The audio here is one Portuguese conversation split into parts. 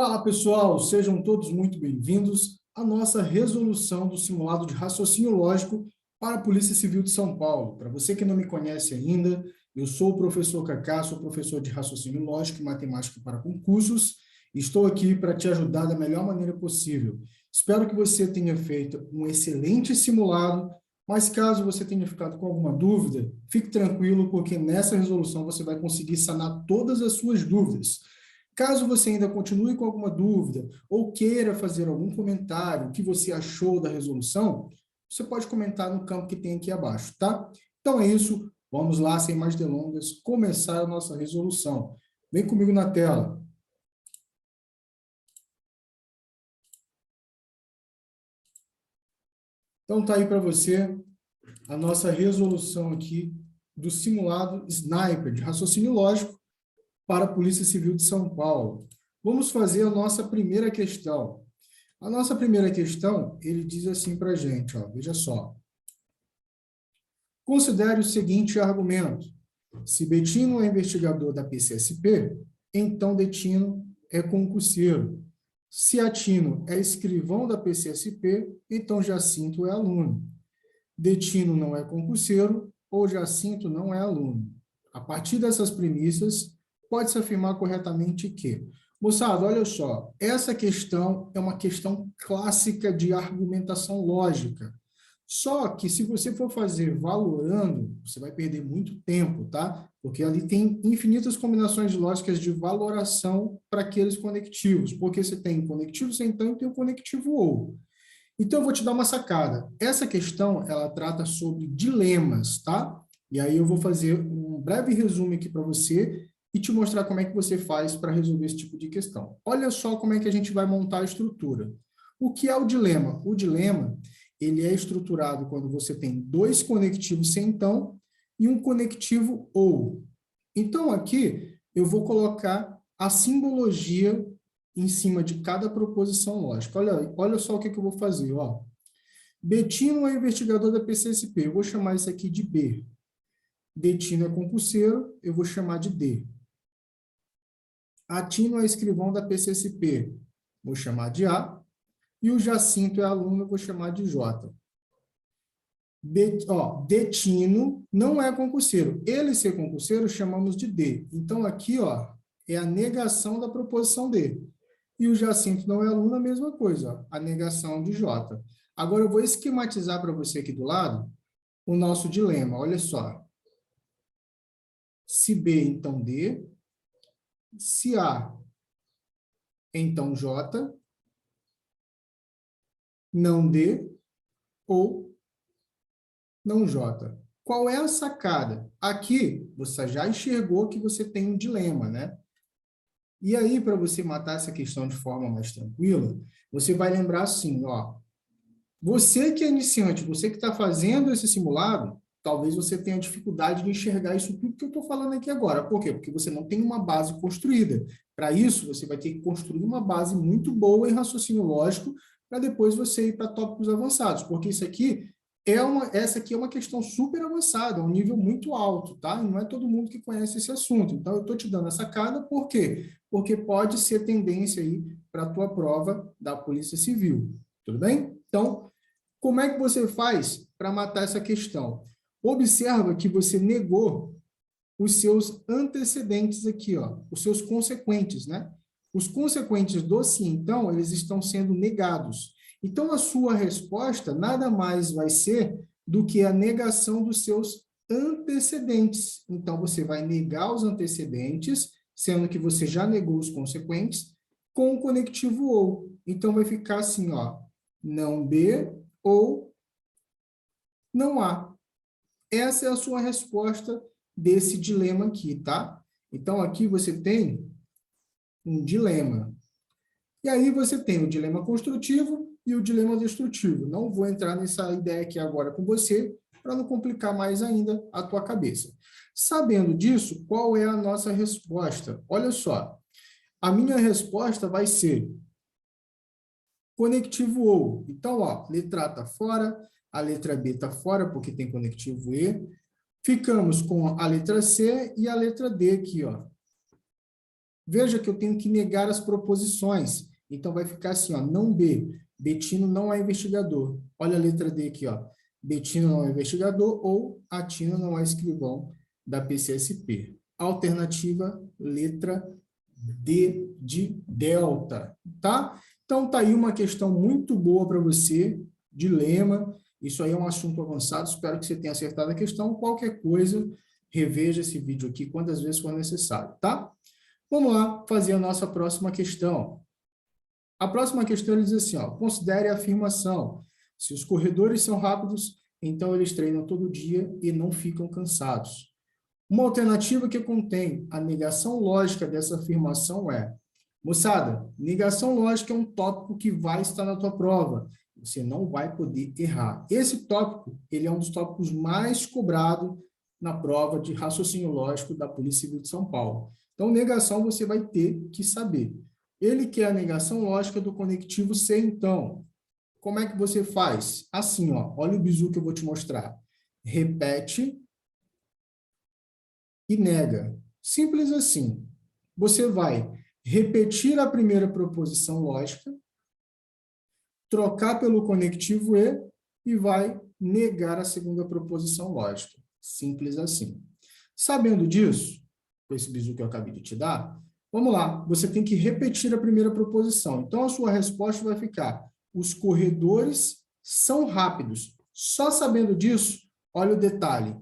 Fala pessoal, sejam todos muito bem-vindos à nossa resolução do simulado de raciocínio lógico para a Polícia Civil de São Paulo. Para você que não me conhece ainda, eu sou o professor Kaká, sou professor de raciocínio lógico e matemática para concursos e estou aqui para te ajudar da melhor maneira possível. Espero que você tenha feito um excelente simulado, mas caso você tenha ficado com alguma dúvida, fique tranquilo, porque nessa resolução você vai conseguir sanar todas as suas dúvidas. Caso você ainda continue com alguma dúvida ou queira fazer algum comentário, o que você achou da resolução, você pode comentar no campo que tem aqui abaixo, tá? Então é isso, vamos lá, sem mais delongas, começar a nossa resolução. Vem comigo na tela. Então tá aí para você a nossa resolução aqui do simulado Sniper, de raciocínio lógico, para a Polícia Civil de São Paulo. Vamos fazer a nossa primeira questão. A nossa primeira questão, ele diz assim para a gente, ó, veja só. Considere o seguinte argumento. Se Betino é investigador da PCSP, então Detino é concurseiro. Se Atino é escrivão da PCSP, então Jacinto é aluno. Detino não é concurseiro ou Jacinto não é aluno. A partir dessas premissas, pode-se afirmar corretamente que, moçada, olha só, essa questão é uma questão clássica de argumentação lógica. Só que se você for fazer valorando, você vai perder muito tempo, tá? Porque ali tem infinitas combinações lógicas de valoração para aqueles conectivos, porque você tem conectivo sem então e tem o conectivo ou. Então, eu vou te dar uma sacada. Essa questão, ela trata sobre dilemas, tá? E aí eu vou fazer um breve resumo aqui para você e te mostrar como é que você faz para resolver esse tipo de questão. Olha só como é que a gente vai montar a estrutura. O que é o dilema? O dilema, ele é estruturado quando você tem dois conectivos sem então e um conectivo ou. Então, aqui, eu vou colocar a simbologia em cima de cada proposição lógica. Olha só o que eu vou fazer. Ó. Betino é investigador da PCSP. Eu vou chamar isso aqui de B. Detino é concurseiro. Eu vou chamar de D. Atino é escrivão da PCSP. Vou chamar de A. E o Jacinto é aluno. Eu vou chamar de J. Detino não é concurseiro. Ele ser concurseiro, chamamos de D. Então, aqui, ó, é a negação da proposição D. E o Jacinto não é aluno, a mesma coisa, ó, a negação de J. Agora, eu vou esquematizar para você aqui do lado o nosso dilema. Olha só. Se B, então D. Se A, então J. Não D ou não J. Qual é a sacada? Aqui, você já enxergou que você tem um dilema, né? E aí, para você matar essa questão de forma mais tranquila, você vai lembrar assim, ó, você que é iniciante, você que está fazendo esse simulado, talvez você tenha dificuldade de enxergar isso tudo que eu estou falando aqui agora. Por quê? Porque você não tem uma base construída. Para isso, você vai ter que construir uma base muito boa em raciocínio lógico para depois você ir para tópicos avançados, porque essa aqui é uma questão super avançada, um nível muito alto, tá? E não é todo mundo que conhece esse assunto. Então, eu estou te dando essa sacada, por quê? Porque pode ser tendência aí para a tua prova da Polícia Civil. Tudo bem? Então, como é que você faz para matar essa questão? Observa que você negou os seus antecedentes aqui, ó, os seus consequentes, né? Os consequentes do sim, então, eles estão sendo negados. Então, a sua resposta nada mais vai ser do que a negação dos seus antecedentes. Então, você vai negar os antecedentes, sendo que você já negou os consequentes, com o conectivo ou. Então, vai ficar assim, ó, não B ou não A. Essa é a sua resposta desse dilema aqui, tá? Então, aqui você tem um dilema. E aí você tem o dilema construtivo e o dilema destrutivo. Não vou entrar nessa ideia aqui agora com você, para não complicar mais ainda a tua cabeça. Sabendo disso, qual é a nossa resposta? Olha só, a minha resposta vai ser conectivo ou. Então, ó, letra A está fora, a letra B está fora, porque tem conectivo E. Ficamos com a letra C e a letra D aqui, ó. Veja que eu tenho que negar as proposições. Então, vai ficar assim, ó, não B. Betino não é investigador. Olha a letra D aqui, ó. Betino não é investigador ou Atino não é escrivão da PCSP. Alternativa, letra D de delta, tá? Então, tá aí uma questão muito boa para você, dilema. Isso aí é um assunto avançado, espero que você tenha acertado a questão. Qualquer coisa, reveja esse vídeo aqui quantas vezes for necessário, tá? Vamos lá fazer a nossa próxima questão. A próxima questão ele diz assim, ó, considere a afirmação. Se os corredores são rápidos, então eles treinam todo dia e não ficam cansados. Uma alternativa que contém a negação lógica dessa afirmação é, moçada, negação lógica é um tópico que vai estar na tua prova. Você não vai poder errar. Esse tópico, ele é um dos tópicos mais cobrados na prova de raciocínio lógico da Polícia Civil de São Paulo. Então, negação você vai ter que saber. Ele quer a negação lógica do conectivo C, então. Como é que você faz? Assim, ó, olha o bizu que eu vou te mostrar. Repete e nega. Simples assim. Você vai repetir a primeira proposição lógica, trocar pelo conectivo e vai negar a segunda proposição lógica. Simples assim. Sabendo disso, com esse bizu que eu acabei de te dar, vamos lá, você tem que repetir a primeira proposição. Então, a sua resposta vai ficar, os corredores são rápidos. Só sabendo disso, olha o detalhe.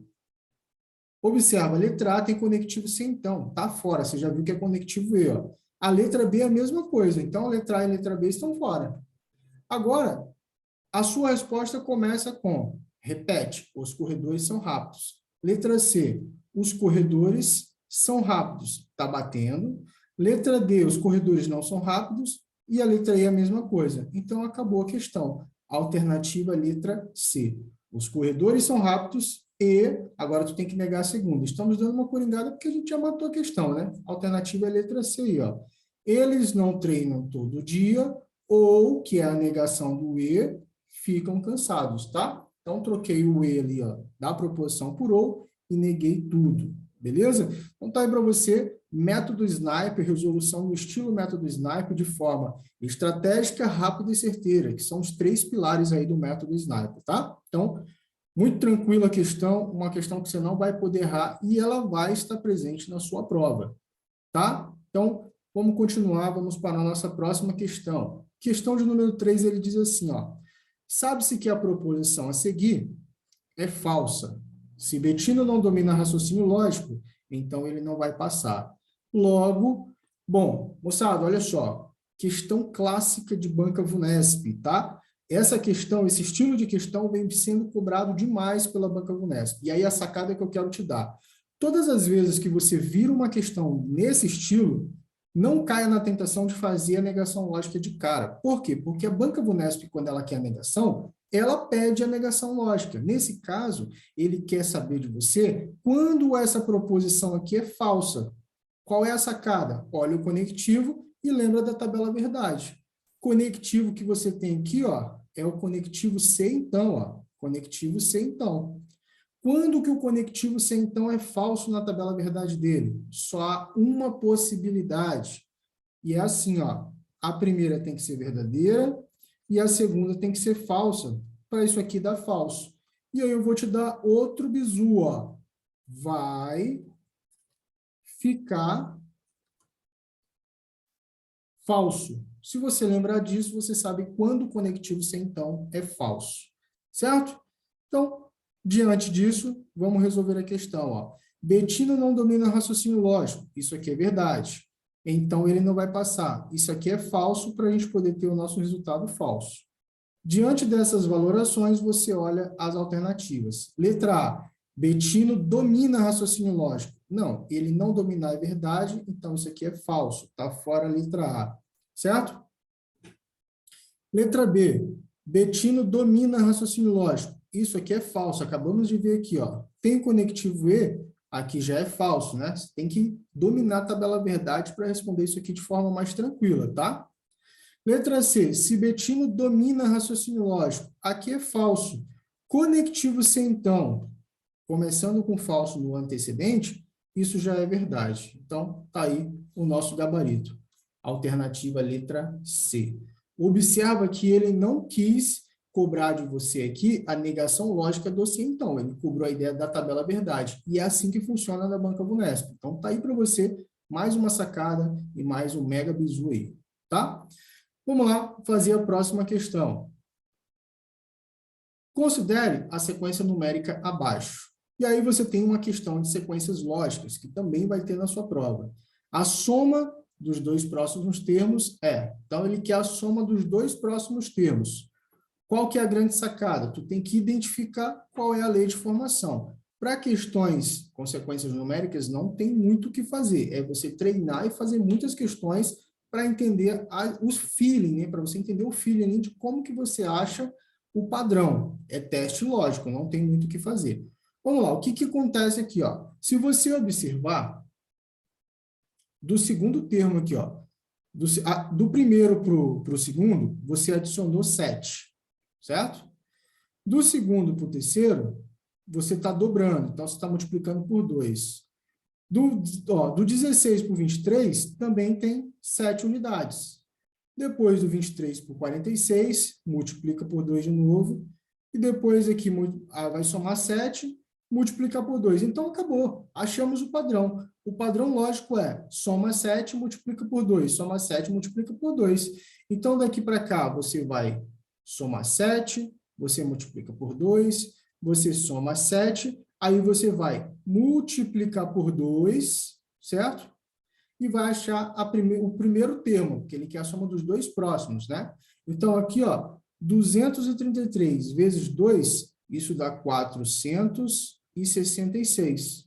Observa, a letra A tem conectivo C, então, tá fora, você já viu que é conectivo E, ó. A letra B é a mesma coisa, então a letra A e a letra B estão fora. Agora, a sua resposta começa com, repete, os corredores são rápidos. Letra C, os corredores são rápidos, está batendo. Letra D, os corredores não são rápidos. E a letra E é a mesma coisa. Então, acabou a questão. Alternativa, letra C. Os corredores são rápidos e, agora tu tem que negar a segunda. Estamos dando uma coringada porque a gente já matou a questão, né? Alternativa é a letra C aí, ó. Eles não treinam todo dia, ou, que é a negação do E, ficam cansados, tá? Então, troquei o E ali, ó, da proposição por ou e neguei tudo, beleza? Então, tá aí para você, método Sniper, resolução no estilo método Sniper de forma estratégica, rápida e certeira, que são os 3 pilares aí do método Sniper, tá? Então, muito tranquila a questão, uma questão que você não vai poder errar e ela vai estar presente na sua prova, tá? Então, vamos continuar, vamos para a nossa próxima questão. Questão de número 3, ele diz assim, ó, sabe-se que a proposição a seguir é falsa. Se Bettino não domina raciocínio lógico, então ele não vai passar. Logo, bom, moçada, olha só, questão clássica de banca VUNESP, tá? Essa questão, esse estilo de questão vem sendo cobrado demais pela banca VUNESP. E aí a sacada que eu quero te dar. Todas as vezes que você vira uma questão nesse estilo, não caia na tentação de fazer a negação lógica de cara. Por quê? Porque a banca VUNESP, quando ela quer a negação, ela pede a negação lógica. Nesse caso, ele quer saber de você quando essa proposição aqui é falsa. Qual é a sacada? Olha o conectivo e lembra da tabela verdade. Conectivo que você tem aqui, ó, é o conectivo C, então, ó. Conectivo C, então. Quando que o conectivo C, então, é falso na tabela verdade dele? Só há uma possibilidade. E é assim, ó. A primeira tem que ser verdadeira e a segunda tem que ser falsa. Para isso aqui dar falso. E aí eu vou te dar outro bizu, ó. Vai ficar falso. Se você lembrar disso, você sabe quando o conectivo C, então, é falso. Certo? Então, diante disso, vamos resolver a questão. Ó. Bettino não domina raciocínio lógico. Isso aqui é verdade. Então, ele não vai passar. Isso aqui é falso para a gente poder ter o nosso resultado falso. Diante dessas valorações, você olha as alternativas. Letra A. Bettino domina raciocínio lógico. Não, ele não dominar é verdade, então isso aqui é falso. Está fora a letra A. Certo? Letra B. Bettino domina raciocínio lógico. Isso aqui é falso. Acabamos de ver aqui, ó. Tem conectivo E, aqui já é falso, né? Você tem que dominar a tabela verdade para responder isso aqui de forma mais tranquila, tá? Letra C. Se Bettino domina raciocínio lógico. Aqui é falso. Conectivo C, então. Começando com falso no antecedente, isso já é verdade. Então, tá aí o nosso gabarito. Alternativa letra C. Observa que ele não quis cobrar de você aqui a negação lógica do sim, então. Ele cobrou a ideia da tabela verdade. E é assim que funciona na Banca Vunesp. Então, tá aí para você mais uma sacada e mais um mega bizu aí, tá? Vamos lá fazer a próxima questão. Considere a sequência numérica abaixo. E aí você tem uma questão de sequências lógicas, que também vai ter na sua prova. A soma dos dois próximos termos é. Então, ele quer a soma dos dois próximos termos. Qual que é a grande sacada? Tu tem que identificar qual é a lei de formação. Para questões com sequências numéricas, não tem muito o que fazer. É você treinar e fazer muitas questões para entender os feeling, né? Para você entender o feeling de como que você acha o padrão. É teste lógico, não tem muito o que fazer. Vamos lá, o que acontece aqui? Ó? Se você observar, do segundo termo aqui, ó, do primeiro para o segundo, você adicionou 7, certo? Do segundo para o terceiro, você está dobrando, então você está multiplicando por 2. Do 16 para o 23, também tem 7 unidades. Depois do 23 por 46, multiplica por 2 de novo. E depois aqui vai somar 7, multiplicar por 2. Então, acabou. Achamos o padrão. O padrão lógico é soma 7, multiplica por 2. Soma 7, multiplica por 2. Então, daqui para cá, você vai somar 7, você multiplica por 2, você soma 7, aí você vai multiplicar por 2, certo? E vai achar o primeiro termo, que ele quer a soma dos dois próximos, né? Então, aqui, ó, 233 vezes 2, isso dá 466.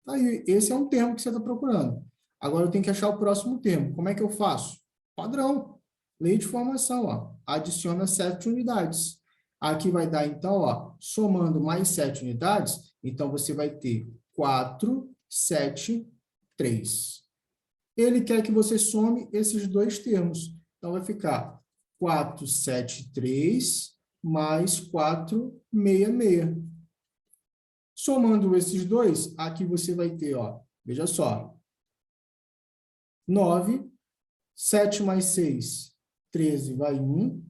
Aí, esse é um termo que você está procurando. Agora, eu tenho que achar o próximo termo. Como é que eu faço? Padrão. Lei de formação, ó. Adiciona 7 unidades. Aqui vai dar, então, ó, somando mais 7 unidades, então você vai ter 4, 7, 3. Ele quer que você some esses dois termos. Então, vai ficar 473 mais 466. Somando esses dois, aqui você vai ter, ó, veja só, 9, 7 mais 6, 13, vai 1,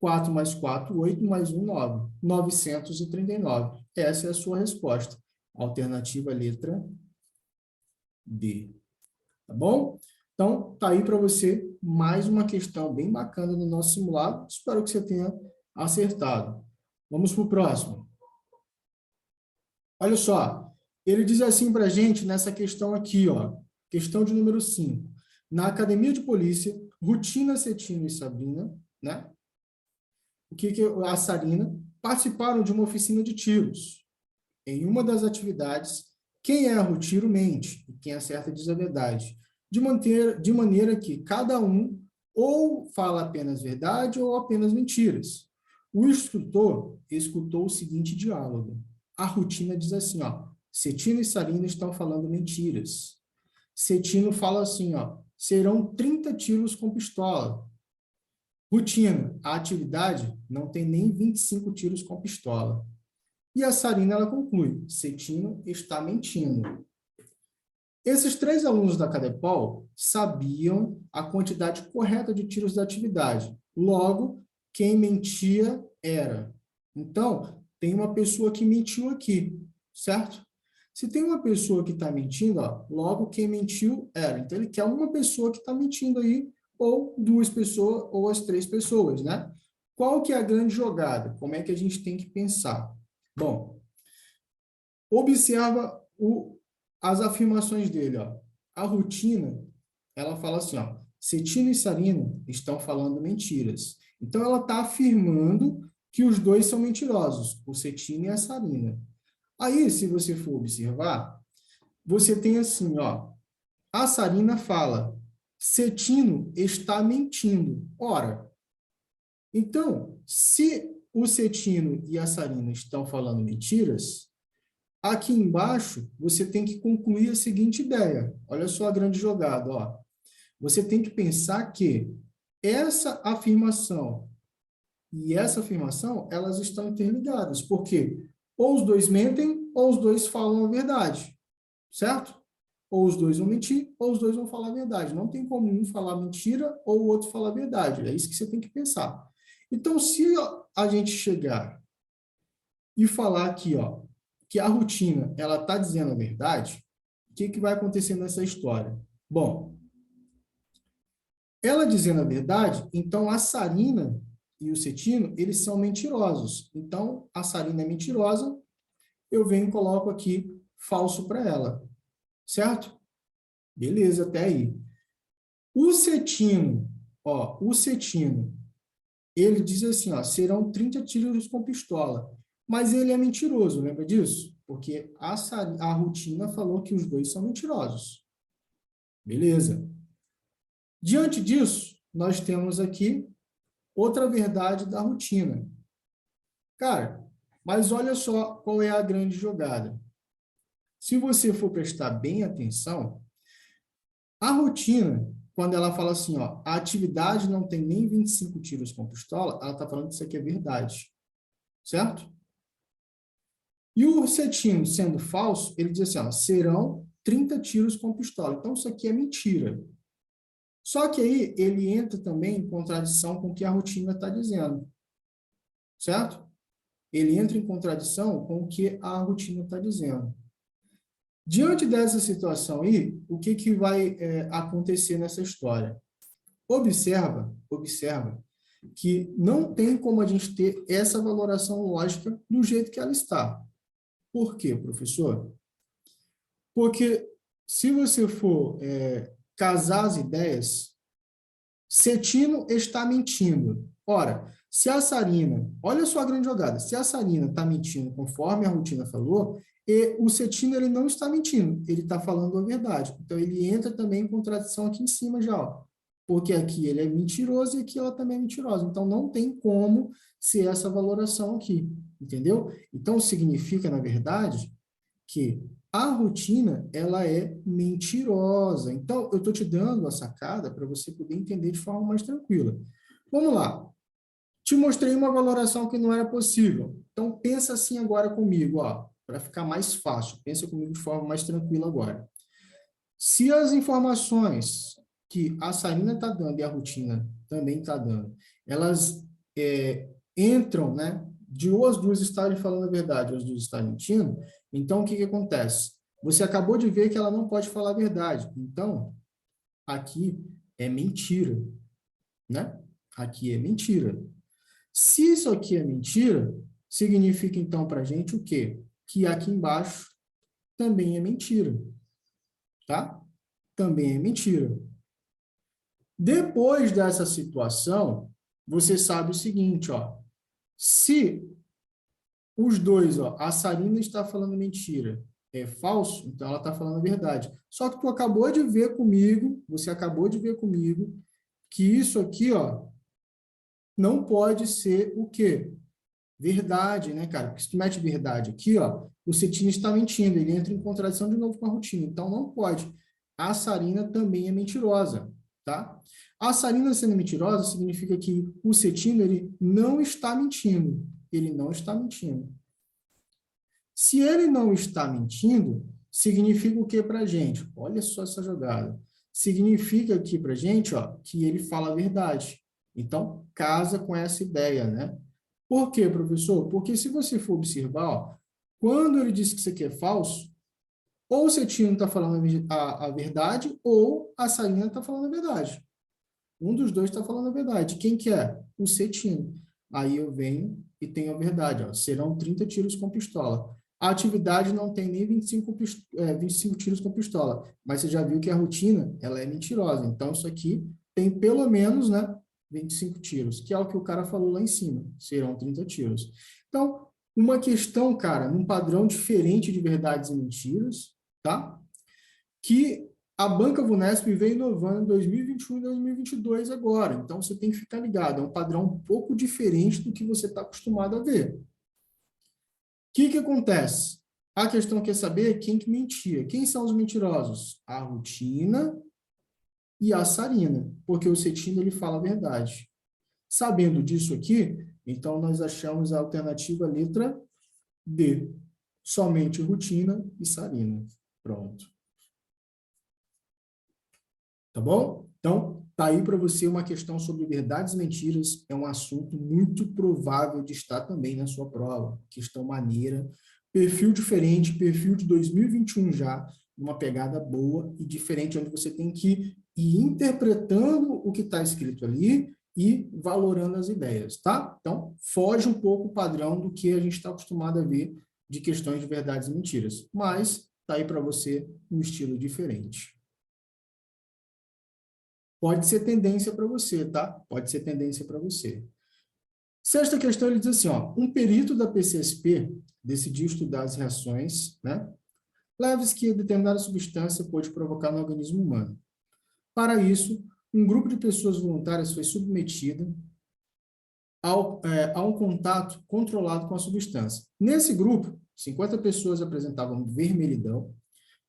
4 mais 4, 8, mais 1, 9. 939. Essa é a sua resposta. Alternativa letra D. Tá bom? Então, tá aí para você mais uma questão bem bacana no nosso simulado. Espero que você tenha acertado. Vamos para o próximo. Olha só, ele diz assim para a gente nessa questão aqui, ó, questão de número 5. Na academia de polícia, Rutina, Cetina e Sabrina, né? A Sarina participaram de uma oficina de tiros. Em uma das atividades, quem erra o tiro mente, e quem acerta diz a verdade, de maneira que cada um ou fala apenas verdade ou apenas mentiras. O instrutor escutou o seguinte diálogo. A Rutina diz assim, ó, Cetina e Sarina estão falando mentiras. Cetino fala assim, ó, serão 30 tiros com pistola. Rutina, a atividade não tem nem 25 tiros com pistola. E a Sarina, ela conclui, Cetino está mentindo. Esses 3 alunos da Cadepol sabiam a quantidade correta de tiros da atividade. Logo, quem mentia era. Então, tem uma pessoa que mentiu aqui, certo? Se tem uma pessoa que está mentindo, ó, logo quem mentiu era. Então, ele quer uma pessoa que está mentindo aí, ou 2 pessoas, ou as 3 pessoas, né? Qual que é a grande jogada? Como é que a gente tem que pensar? Bom, observa as afirmações dele. Ó. A Rutina, ela fala assim, ó, Cetina e Sarina estão falando mentiras. Então, ela está afirmando que os dois são mentirosos, o Cetina e a Sarina. Aí, se você for observar, você tem assim, ó, a Sarina fala, Cetino está mentindo. Ora, então, se o Cetino e a Sarina estão falando mentiras, aqui embaixo você tem que concluir a seguinte ideia. Olha só a grande jogada, ó. Você tem que pensar que essa afirmação e essa afirmação, elas estão interligadas, porque ou os dois mentem ou os dois falam a verdade, certo? Ou os dois vão mentir, ou os dois vão falar a verdade. Não tem como um falar mentira ou o outro falar a verdade. É isso que você tem que pensar. Então, se a gente chegar e falar aqui, ó, que a rotina ela está dizendo a verdade, o que, que vai acontecer nessa história? Bom, ela dizendo a verdade, então a Sarina e o Cetino, eles são mentirosos. Então, a Sarina é mentirosa, eu venho e coloco aqui falso para ela, certo? Beleza, até aí. O Cetino, ó, o Cetino, ele diz assim, ó, serão 30 tiros com pistola. Mas ele é mentiroso, lembra disso? Porque a Rutina falou que os dois são mentirosos. Beleza. Diante disso, nós temos aqui outra verdade da Rutina. Cara, mas olha só qual é a grande jogada. Se você for prestar bem atenção, a Rutina, quando ela fala assim, ó, a atividade não tem nem 25 tiros com pistola, ela está falando que isso aqui é verdade. Certo? E o Cetino, sendo falso, ele diz assim, ó, serão 30 tiros com pistola. Então, isso aqui é mentira. Só que aí ele entra também em contradição com o que a Rutina está dizendo. Certo? Ele entra em contradição com o que a Rutina está dizendo. Diante dessa situação aí, o que, que vai acontecer nessa história? Observa que não tem como a gente ter essa valoração lógica do jeito que ela está. Por quê, professor? Porque se você for casar as ideias, Cetino está mentindo. Ora, se a Sarina, olha só a grande jogada, se a Sarina está mentindo conforme a Rutina falou, e o Cetino ele não está mentindo, ele está falando a verdade. Então ele entra também em contradição aqui em cima já, ó. Porque aqui ele é mentiroso e aqui ela também é mentirosa. Então não tem como ser essa valoração aqui, entendeu? Então significa, na verdade, que a rotina ela é mentirosa. Então, eu estou te dando a sacada para você poder entender de forma mais tranquila. Vamos lá. Te mostrei uma valoração que não era possível. Então, pensa assim agora comigo, ó, para ficar mais fácil. Pensa comigo de forma mais tranquila agora. Se as informações que a Sarina está dando e a rotina também está dando, elas entram, né, de ou as duas estarem falando a verdade ou as duas estarem mentindo, então o que, que acontece? Você acabou de ver que ela não pode falar a verdade. Então, aqui é mentira, né? Aqui é mentira. Se isso aqui é mentira, significa então para a gente o quê? Que aqui embaixo também é mentira, tá? Também é mentira. Depois dessa situação, você sabe o seguinte, ó, se os dois, ó, a Sarina está falando mentira, é falso, então ela está falando a verdade. Só que tu acabou de ver comigo, você acabou de ver comigo, que isso aqui, ó, não pode ser o quê? Verdade, né, cara? Porque se tu mete verdade aqui, ó, o Cetino está mentindo, ele entra em contradição de novo com a rotina, então não pode. A Sarina também é mentirosa, tá? A Sarina sendo mentirosa significa que o Cetino, ele não está mentindo, ele não está mentindo. Se ele não está mentindo, significa o que para a gente? Olha só essa jogada. Significa aqui para a gente, ó, que ele fala a verdade. Então, casa com essa ideia, né? Por quê, professor? Porque se você for observar, ó, quando ele diz que isso aqui é falso, ou o Cetino está falando a verdade, ou a Sarina está falando a verdade. Um dos dois está falando a verdade. Quem que é? O Cetino. Aí eu venho e tenho a verdade. Ó, serão 30 tiros com pistola. A atividade não tem nem 25 tiros com pistola. Mas você já viu que a rotina ela é mentirosa. Então, isso aqui tem pelo menos, né, 25 tiros, que é o que o cara falou lá em cima. Serão 30 tiros. Então, uma questão, cara, num padrão diferente de verdades e mentiras, tá? Que a Banca Vunesp vem inovando em 2021 e 2022 agora. Então, você tem que ficar ligado. É um padrão um pouco diferente do que você está acostumado a ver. O que acontece? A questão quer saber quem que mentia. Quem são os mentirosos? A Rutina e a Sarina, porque o Cetino ele fala a verdade. Sabendo disso aqui, então nós achamos a alternativa letra D. Somente Rutina e Sarina. Pronto. Tá bom? Então, tá aí para você uma questão sobre verdades e mentiras. É um assunto muito provável de estar também na sua prova. Questão maneira. Perfil diferente, perfil de 2021 já, uma pegada boa e diferente, onde você tem que ir interpretando o que está escrito ali e valorando as ideias, tá? Então, foge um pouco o padrão do que a gente está acostumado a ver de questões de verdades e mentiras. Mas tá aí para você um estilo diferente. Pode ser tendência para você, tá? Pode ser tendência para você. Sexta questão, ele diz assim, ó, um perito da PCSP decidiu estudar as reações, né, leves que determinada substância pode provocar no organismo humano. Para isso, um grupo de pessoas voluntárias foi submetido a um contato controlado com a substância. Nesse grupo, 50 pessoas apresentavam vermelhidão,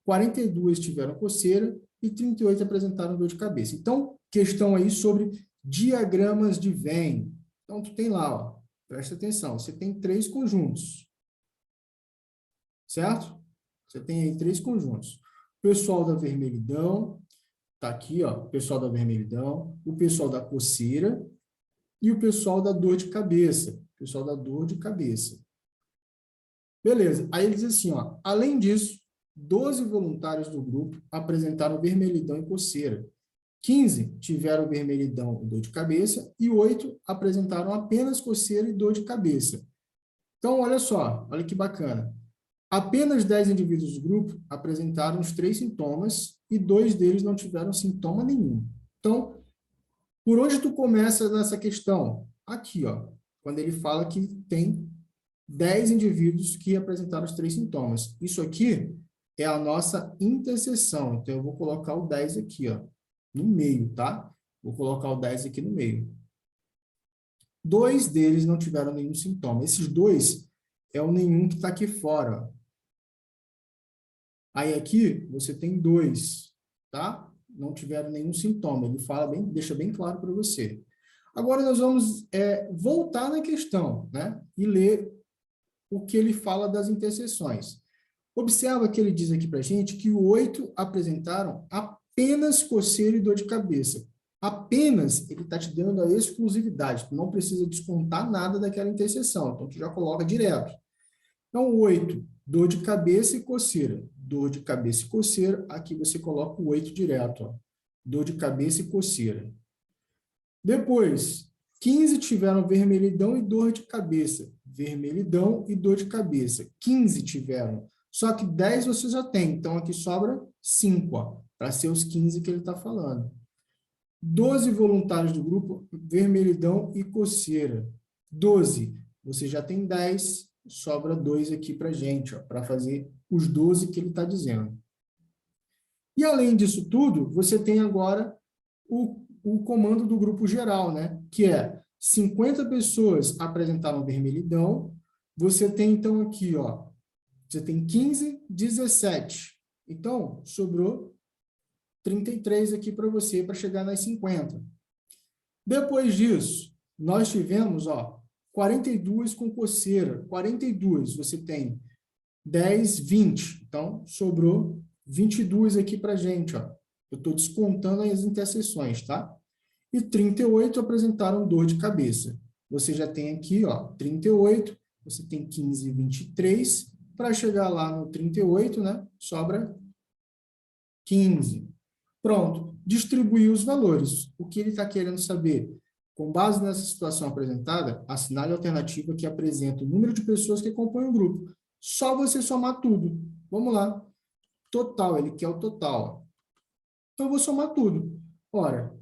42 tiveram coceira e 38 apresentaram dor de cabeça. Então, questão aí sobre diagramas de Venn. Então, tu tem lá, ó, presta atenção, você tem 3 conjuntos, certo? Você tem aí 3 conjuntos. O pessoal da vermelhidão, tá aqui, ó, o pessoal da vermelhidão, o pessoal da coceira e o pessoal da dor de cabeça. O pessoal da dor de cabeça. Beleza. Aí ele diz assim, ó, além disso, 12 voluntários do grupo apresentaram vermelhidão e coceira. 15 tiveram vermelhidão e dor de cabeça e 8 apresentaram apenas coceira e dor de cabeça. Então, olha só, olha que bacana. Apenas 10 indivíduos do grupo apresentaram os 3 sintomas e 2 deles não tiveram sintoma nenhum. Então, por onde tu começa nessa questão? Aqui, ó, quando ele fala que tem 10 indivíduos que apresentaram os 3 sintomas. Isso aqui é a nossa interseção. Então, eu vou colocar o 10 aqui, ó, no meio, tá? Vou colocar o 10 aqui no meio. 2 deles não tiveram nenhum sintoma. Esses 2 é o nenhum que está aqui fora, ó. Aí aqui você tem 2, tá? Não tiveram nenhum sintoma. Ele fala bem, deixa bem claro para você. Agora nós vamos voltar na questão, né? E ler o que ele fala das interseções. Observa que ele diz aqui para a gente que 8 apresentaram apenas coceira e dor de cabeça. Apenas, ele está te dando a exclusividade. Tu não precisa descontar nada daquela interseção. Então, tu já coloca direto. Então, 8, dor de cabeça e coceira. Dor de cabeça e coceira, aqui você coloca o 8 direto. Ó. Dor de cabeça e coceira. Depois, 15 tiveram vermelhidão e dor de cabeça. Vermelhidão e dor de cabeça. 15 tiveram. Só que 10 você já tem. Então, aqui sobra 5, para ser os 15 que ele está falando. 12 voluntários do grupo, vermelhidão e coceira. 12. Você já tem 10, sobra 2 aqui para a gente, para fazer os 12 que ele está dizendo. E, além disso tudo, você tem agora o comando do grupo geral, né? Que é 50 pessoas apresentaram vermelhidão. Você tem, então, aqui, ó, você tem 15, 17. Então, sobrou 33 aqui para você, para chegar nas 50. Depois disso, nós tivemos, ó, 42 com coceira. 42, você tem 10, 20. Então, sobrou 22 aqui para a gente, ó. Eu estou descontando as interseções, tá? E 38 apresentaram dor de cabeça. Você já tem aqui, ó, 38, você tem 15 e 23. Para chegar lá no 38, né, sobra 15. Pronto, distribuir os valores. O que ele está querendo saber? Com base nessa situação apresentada, assinale a alternativa que apresenta o número de pessoas que compõem o grupo. Só você somar tudo. Vamos lá. Total, ele quer o total. Então, eu vou somar tudo. Ora,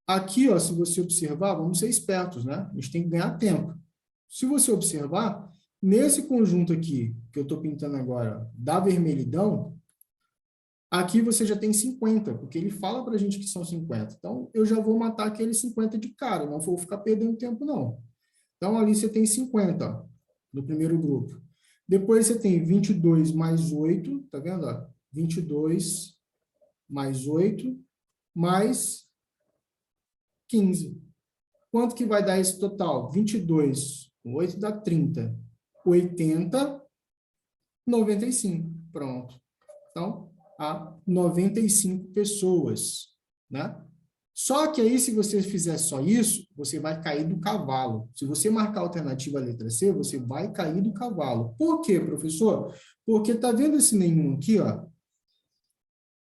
aqui, ó, se você observar, vamos ser espertos, né? A gente tem que ganhar tempo. Se você observar, nesse conjunto aqui, que eu estou pintando agora, da vermelhidão, aqui você já tem 50, porque ele fala para a gente que são 50. Então, eu já vou matar aqueles 50 de cara, não vou ficar perdendo tempo, não. Então, ali você tem 50, ó, no primeiro grupo. Depois você tem 22 mais 8, tá vendo? Ó? 22 mais 8, mais 15. Quanto que vai dar esse total? 22 com 8 dá 30. 80, 95. Pronto. Então, a 95 pessoas, né? Só que aí, se você fizer só isso, você vai cair do cavalo. Se você marcar a alternativa letra C, você vai cair do cavalo. Por quê, professor? Porque tá vendo esse nenhum aqui, ó?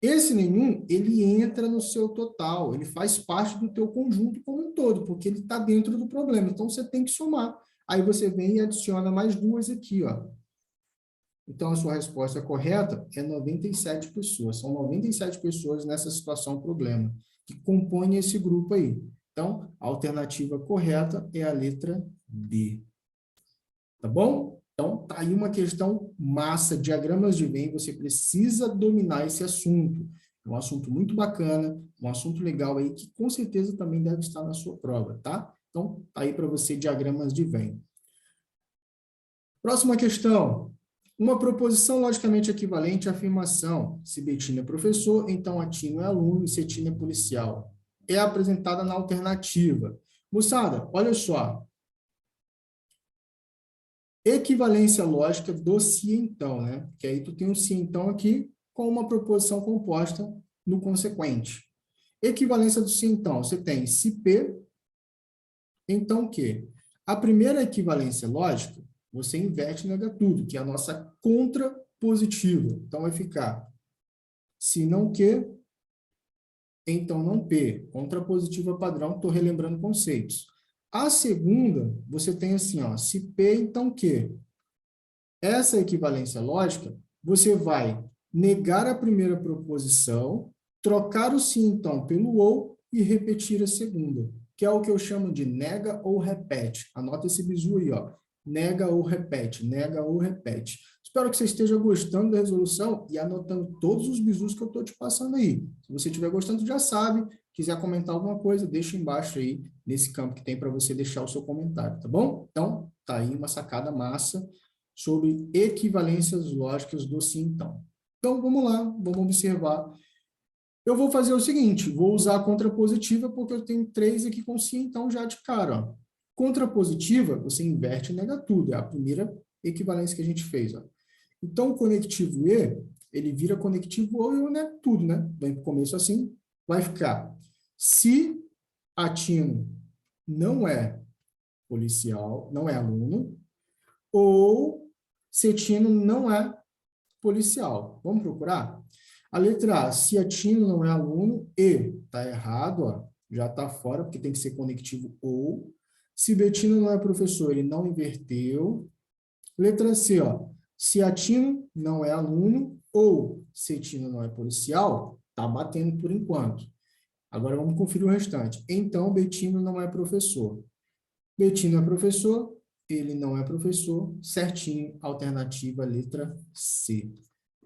Esse nenhum, ele entra no seu total, ele faz parte do teu conjunto como um todo, porque ele está dentro do problema. Então, você tem que somar. Aí você vem e adiciona mais duas aqui, ó. Então, a sua resposta correta é 97 pessoas. São 97 pessoas nessa situação problema, que compõem esse grupo aí. Então, a alternativa correta é a letra D. Tá bom? Então, tá aí uma questão massa, diagramas de Venn, você precisa dominar esse assunto. É um assunto muito bacana, um assunto legal aí, que com certeza também deve estar na sua prova, tá? Então, tá aí para você diagramas de Venn. Próxima questão. Uma proposição logicamente equivalente à afirmação. Se Betina é professor, então a Tino é aluno e Cetina é policial. É apresentada na alternativa. Moçada, olha só. Equivalência lógica do se então, né? Que aí tu tem um se então aqui com uma proposição composta no consequente. Equivalência do se então, você tem se P, então que? A primeira equivalência lógica, você inverte e nega tudo, que é a nossa contrapositiva. Então vai ficar se não que, então não P. Contrapositiva padrão, estou relembrando conceitos. A segunda, você tem assim, ó, se P, então que. Essa equivalência lógica, você vai negar a primeira proposição, trocar o se então pelo ou e repetir a segunda, que é o que eu chamo de nega ou repete. Anota esse bizu aí, ó. Nega ou repete, nega ou repete. Espero que você esteja gostando da resolução e anotando todos os bizus que eu estou te passando aí. Se você estiver gostando, já sabe. Quiser comentar alguma coisa, deixa embaixo aí, nesse campo que tem para você deixar o seu comentário, tá bom? Então, tá aí uma sacada massa sobre equivalências lógicas do sim então. Então, vamos lá, vamos observar. Eu vou fazer o seguinte, vou usar a contrapositiva porque eu tenho 3 aqui com sim então já de cara. Ó. Contrapositiva, você inverte e nega tudo, é a primeira equivalência que a gente fez. Ó. Então, o conectivo E, ele vira conectivo O e eu nego tudo, né? Vem para o começo assim, vai ficar se a Tino não é policial, não é aluno, ou Cetino não é policial. Vamos procurar? A letra A, se a Tino não é aluno, e, tá errado, ó, já tá fora, porque tem que ser conectivo ou. Se Betino não é professor, ele não inverteu. Letra C, ó, se a Tino não é aluno, ou Cetino não é policial, tá batendo por enquanto. Agora vamos conferir o restante. Então, Betino não é professor. Betino é professor, ele não é professor, certinho, alternativa, letra C.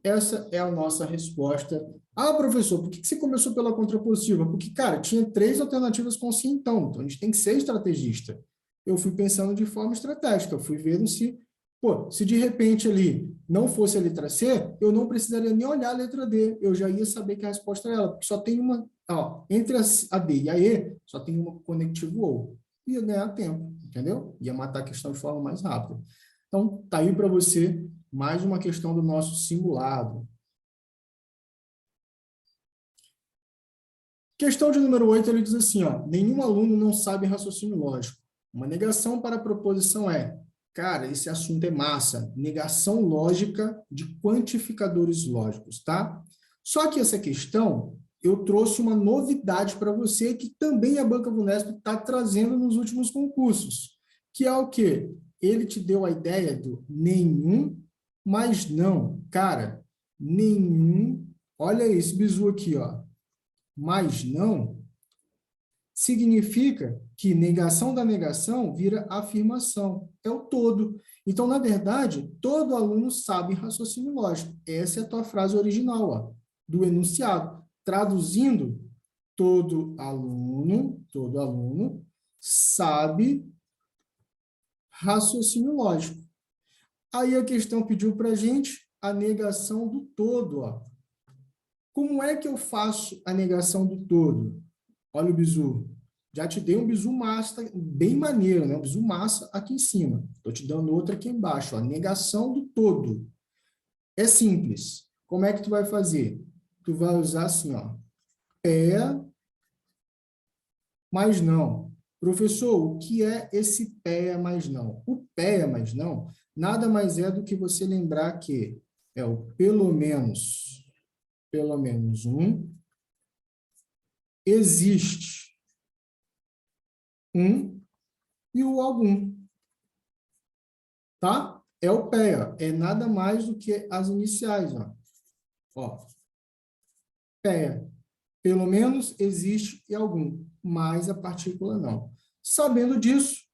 Essa é a nossa resposta. Ah, professor, por que você começou pela contrapositiva? Porque, cara, tinha 3 alternativas com sim, então a gente tem que ser estrategista. Eu fui pensando de forma estratégica, eu fui vendo se, pô, se de repente ali não fosse a letra C, eu não precisaria nem olhar a letra D, eu já ia saber que a resposta é ela, porque só tem uma, ó, entre a D e a E, só tem uma conectivo ou. Ia ganhar tempo, entendeu? Ia matar a questão de forma mais rápida. Então, tá aí para você mais uma questão do nosso simulado. Questão de número 8, ele diz assim, ó, nenhum aluno não sabe raciocínio lógico. Uma negação para a proposição é, cara, esse assunto é massa, negação lógica de quantificadores lógicos, tá? Só que essa questão, eu trouxe uma novidade para você que também a Banca Vunesp está trazendo nos últimos concursos, que é o quê? Ele te deu a ideia do nenhum, mas não. Cara, nenhum, olha esse bizu aqui, ó, mas não, significa que negação da negação vira afirmação. É o todo. Então, na verdade, todo aluno sabe raciocínio lógico. Essa é a tua frase original, ó, do enunciado. Traduzindo, todo aluno sabe raciocínio lógico. Aí a questão pediu para a gente a negação do todo, ó. Como é que eu faço a negação do todo? Olha o bizu. Já te dei um bizu massa, bem maneiro, né? Um bizu massa aqui em cima. Estou te dando outro aqui embaixo. Ó. Negação do todo. É simples. como é que tu vai fazer? Tu vai usar assim, ó, pé, mas não. Professor, o que é esse pé, mas não? O pé, mas não, nada mais é do que você lembrar que é o pelo menos um, existe um e o algum, tá? É o pé, ó. É nada mais do que as iniciais, ó. Ó, pé, pelo menos existe e algum, mas a partícula não. Sabendo disso,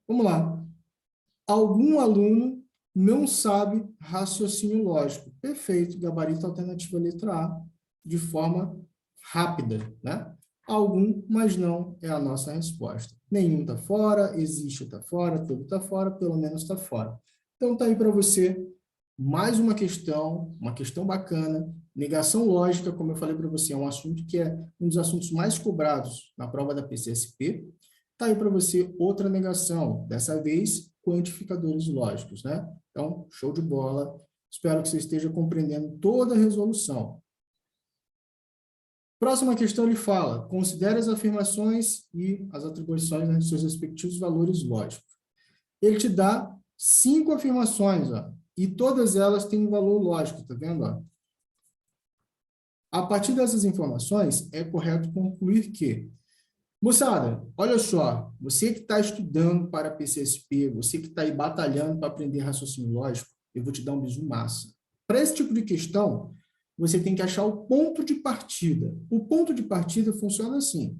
vamos lá. Algum aluno não sabe raciocínio lógico. Perfeito, gabarito alternativa letra A, de forma rápida, né? Algum, mas não é a nossa resposta. Nenhum está fora, existe está fora, todo está fora, pelo menos está fora. Então, está aí para você mais uma questão bacana. Negação lógica, como eu falei para você, é um assunto que é um dos assuntos mais cobrados na prova da PCSP. Está aí para você outra negação, dessa vez quantificadores lógicos, né? Então, show de bola. Espero que você esteja compreendendo toda a resolução. Próxima questão ele fala, considere as afirmações e as atribuições, né, de seus respectivos valores lógicos. Ele te dá 5 afirmações, ó, e todas elas têm um valor lógico, tá vendo? Ó? A partir dessas informações, é correto concluir que, moçada, olha só, você que está estudando para PCSP, você que está aí batalhando para aprender raciocínio lógico, eu vou te dar um bisu massa. Para esse tipo de questão, você tem que achar o ponto de partida. O ponto de partida funciona assim.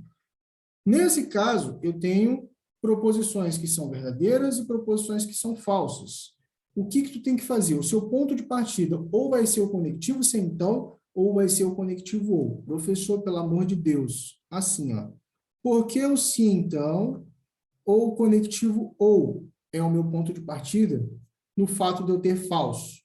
Nesse caso, eu tenho proposições que são verdadeiras e proposições que são falsas. O que tu tem que fazer? O seu ponto de partida ou vai ser o conectivo sem então, ou vai ser o conectivo ou. Professor, pelo amor de Deus, assim, ó. Por que o se então, ou o conectivo ou é o meu ponto de partida no fato de eu ter falso?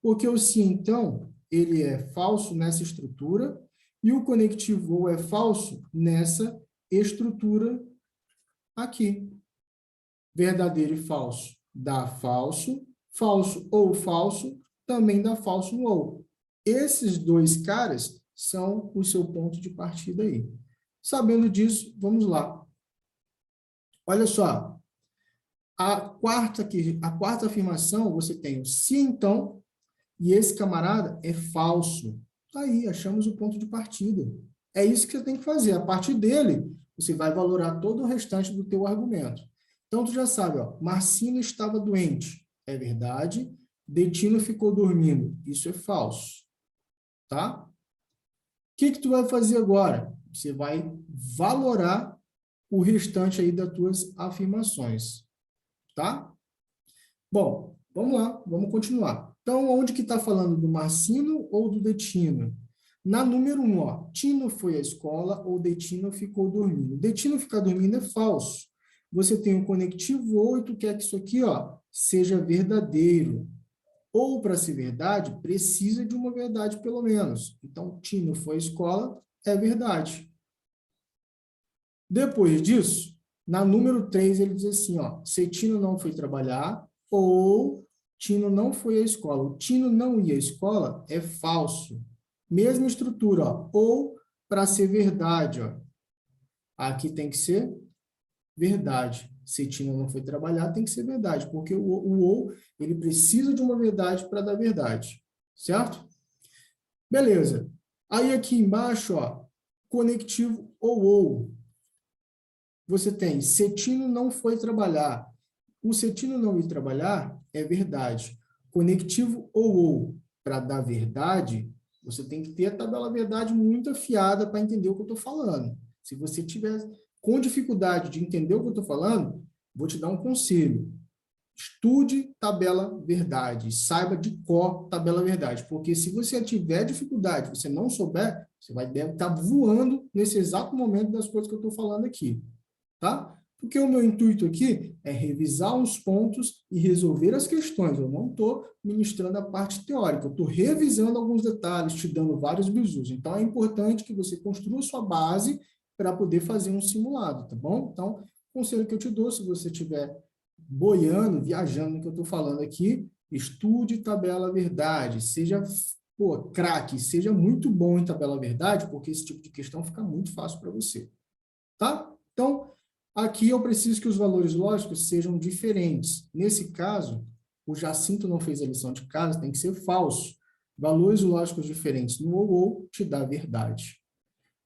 Porque o se então, ele é falso nessa estrutura e o conectivo ou é falso nessa estrutura aqui. Verdadeiro e falso dá falso, falso ou falso também dá falso no ou. Esses dois caras são o seu ponto de partida aí. Sabendo disso, vamos lá. Olha só, a quarta afirmação, você tem o se então, e esse camarada é falso. Tá aí, achamos o ponto de partida. É isso que você tem que fazer. A partir dele, você vai valorar todo o restante do teu argumento. Então, tu já sabe, ó, Marcino estava doente. É verdade. Detino ficou dormindo. Isso é falso. Tá? O que tu vai fazer agora? Você vai valorar o restante aí das tuas afirmações. Tá? Bom, vamos lá, vamos continuar. Então, onde que está falando do Marcino ou do Detino? Na número 1, ó, Tino foi à escola ou Detino ficou dormindo. Detino ficar dormindo é falso. Você tem um conectivo ou e tu quer que isso aqui, ó, seja verdadeiro. Ou, para ser verdade, precisa de uma verdade pelo menos. Então, Tino foi à escola é verdade. Depois disso, na número 3, ele diz assim, ó, se Tino não foi trabalhar, ou Tino não foi à escola. O Tino não ia à escola é falso. Mesma estrutura, ó, ou para ser verdade, ó. Aqui tem que ser verdade. Se Tino não foi trabalhar, tem que ser verdade, porque o ou, ele precisa de uma verdade para dar verdade, certo? Beleza. Aí aqui embaixo, ó, conectivo ou. Você tem Cetino não foi trabalhar. O Cetino não ir trabalhar é verdade. Conectivo ou para dar verdade, você tem que ter a tabela verdade muito afiada para entender o que eu estou falando. Se você tiver com dificuldade de entender o que eu estou falando, vou te dar um conselho. Estude tabela verdade, saiba de cor tabela verdade, porque se você tiver dificuldade, você não souber, você deve estar voando nesse exato momento das coisas que eu estou falando aqui. Tá? Porque o meu intuito aqui é revisar os pontos e resolver as questões. Eu não estou ministrando a parte teórica, eu estou revisando alguns detalhes, te dando vários bizus. Então, é importante que você construa sua base para poder fazer um simulado, tá bom? Então, conselho que eu te dou, se você estiver boiando, viajando no que eu estou falando aqui, estude tabela verdade, seja pô, craque, seja muito bom em tabela verdade, porque esse tipo de questão fica muito fácil para você, tá? Então, aqui eu preciso que os valores lógicos sejam diferentes. Nesse caso, o Jacinto não fez a lição de casa, tem que ser falso. Valores lógicos diferentes no ou te dá verdade.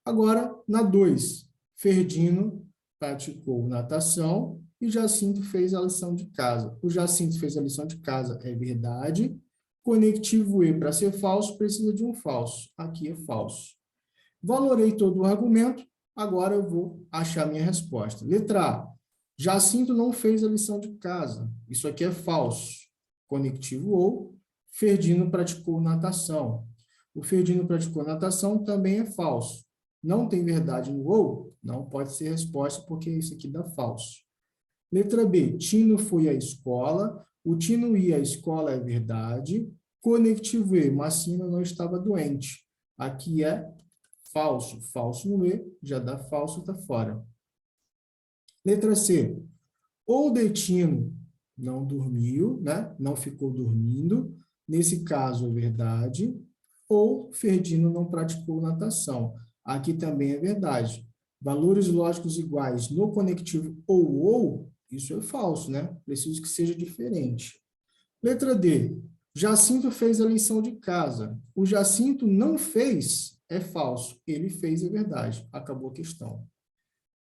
Agora, na 2, Ferdinand praticou natação e Jacinto fez a lição de casa. O Jacinto fez a lição de casa, é verdade. Conectivo E, para ser falso, precisa de um falso. Aqui é falso. Valorei todo o argumento, agora eu vou achar minha resposta. Letra A. Jacinto não fez a lição de casa. Isso aqui é falso. Conectivo ou, Ferdinand praticou natação. O Ferdinand praticou natação também é falso. Não tem verdade no ou? Não pode ser resposta, porque isso aqui dá falso. Letra B. Tino foi à escola. O Tino ia à escola é verdade. Conectivo E. Massina não estava doente. Aqui é falso. Falso no E, já dá falso, está fora. Letra C. O Detino não dormiu, né? Não ficou dormindo. Nesse caso, é verdade. Ou Ferdinand não praticou natação. Aqui também é verdade. Valores lógicos iguais no conectivo ou, isso é falso, né? Preciso que seja diferente. Letra D. Jacinto fez a lição de casa. O Jacinto não fez, é falso. Ele fez, é verdade. Acabou a questão.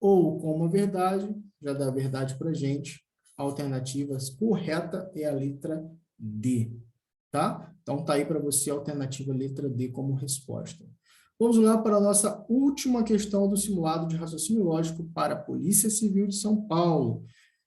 Ou, como a verdade, já dá verdade para a gente. Alternativas correta é a letra D. Tá? Então, tá aí para você a alternativa letra D como resposta. Vamos lá para a nossa última questão do simulado de raciocínio lógico para a Polícia Civil de São Paulo.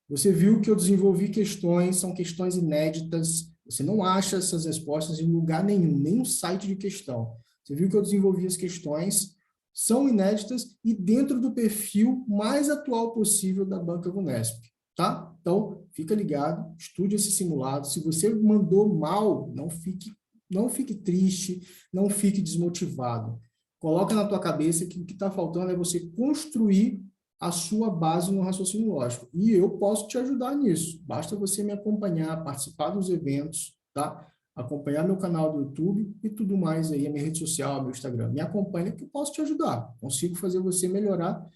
Você viu que eu desenvolvi questões, são questões inéditas, você não acha essas respostas em lugar nenhum, nem no site de questão. Você viu que eu desenvolvi as questões, são inéditas e dentro do perfil mais atual possível da Banca Vunesp, tá? Então, fica ligado, estude esse simulado. Se você mandou mal, não fique triste, não fique desmotivado. Coloca na tua cabeça que o que está faltando é você construir a sua base no raciocínio lógico. E eu posso te ajudar nisso. Basta você me acompanhar, participar dos eventos, tá? Acompanhar meu canal do YouTube e tudo mais aí, a minha rede social, meu Instagram. Me acompanha que eu posso te ajudar. Consigo fazer você melhorar,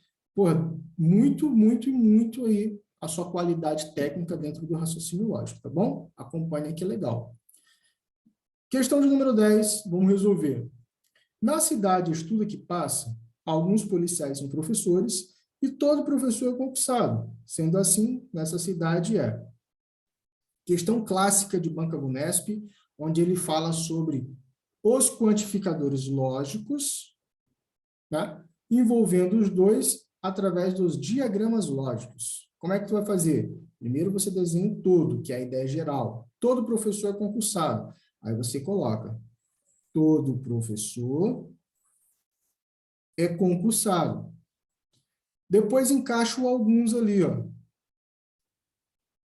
muito, muito e muito aí a sua qualidade técnica dentro do raciocínio lógico, tá bom? Acompanha que é legal. Questão de número 10, vamos resolver. Na cidade estuda que passa, alguns policiais são professores e todo professor é concursado. Sendo assim, nessa cidade é questão clássica de Banca Vunesp, onde ele fala sobre os quantificadores lógicos, né, envolvendo os dois através dos diagramas lógicos. Como é que tu vai fazer? Primeiro você desenha todo, que é a ideia geral. Todo professor é concursado. Aí você coloca todo professor é concursado. Depois encaixo alguns ali, ó.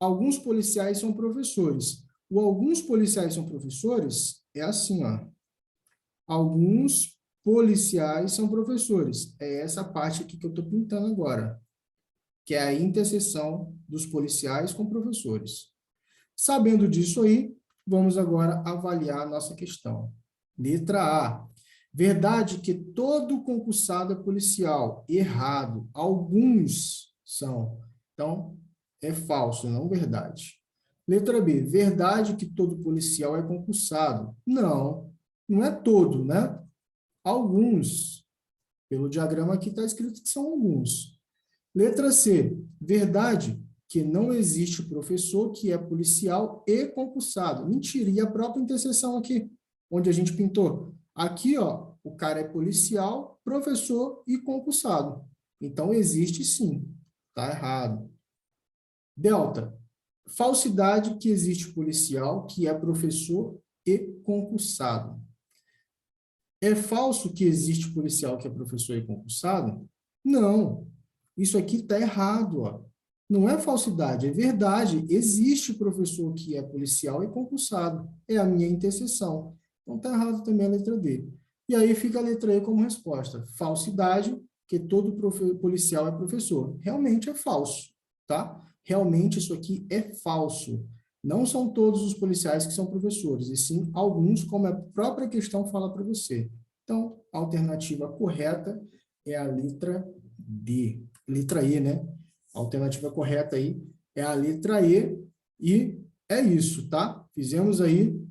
Alguns policiais são professores. O alguns policiais são professores é assim, ó. Alguns policiais são professores. É essa parte aqui que eu estou pintando agora, que é a interseção dos policiais com professores. Sabendo disso aí, vamos agora avaliar a nossa questão. Letra A. Verdade que todo concursado é policial. Errado. Alguns são. Então, é falso, não verdade. Letra B. Verdade que todo policial é concursado. Não, não é todo, né? Alguns. Pelo diagrama aqui está escrito que são alguns. Letra C. Verdade que não existe professor que é policial e concursado. Mentira, e a própria interseção aqui, onde a gente pintou. Aqui, ó, o cara é policial, professor e concursado. Então, existe sim. Tá errado. Delta. Falsidade que existe policial que é professor e concursado. É falso que existe policial que é professor e concursado? Não. Isso aqui está errado, ó. Não é falsidade, é verdade. Existe professor que é policial e concursado. É a minha interseção. Então, está errado também a letra D. E aí fica a letra E como resposta. Falsidade, que todo policial é professor. Realmente é falso, tá? Realmente isso aqui é falso. Não são todos os policiais que são professores, e sim alguns, como a própria questão fala para você. Então, a alternativa correta é a letra D. Letra E, né? A alternativa correta aí é a letra E, e é isso, tá? Fizemos aí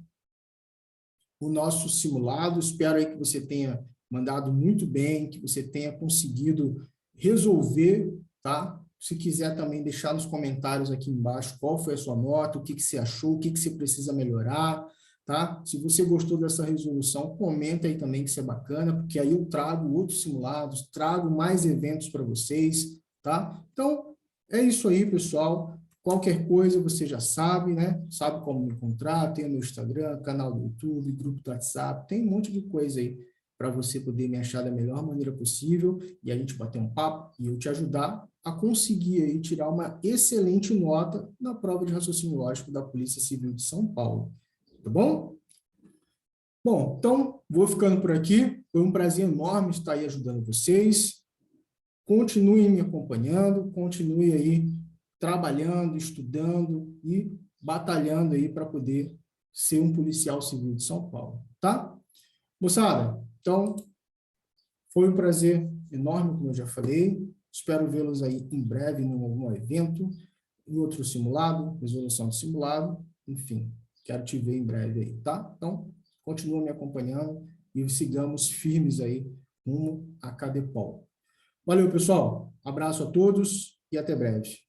o nosso simulado. Espero aí que você tenha mandado muito bem, que você tenha conseguido resolver, tá? Se quiser também deixar nos comentários aqui embaixo qual foi a sua nota, o que que você achou, o que que você precisa melhorar, tá? Se você gostou dessa resolução, comenta aí também que isso é bacana, porque aí eu trago outros simulados, trago mais eventos para vocês, tá? Então, é isso aí, pessoal. Qualquer coisa você já sabe, né? Sabe como me encontrar, tem o meu Instagram, canal do YouTube, grupo do WhatsApp, tem um monte de coisa aí para você poder me achar da melhor maneira possível e a gente bater um papo e eu te ajudar a conseguir aí tirar uma excelente nota na prova de raciocínio lógico da Polícia Civil de São Paulo. Tá bom? Bom, então vou ficando por aqui. Foi um prazer enorme estar aí ajudando vocês. Continuem me acompanhando, continue aí trabalhando, estudando e batalhando aí para poder ser um policial civil de São Paulo, tá? Moçada, então foi um prazer enorme, como eu já falei. Espero vê-los aí em breve em algum evento, em outro simulado, resolução de simulado, enfim, quero te ver em breve aí, tá? Então, continua me acompanhando e sigamos firmes aí rumo a Cadepol. Valeu, pessoal. Abraço a todos e até breve.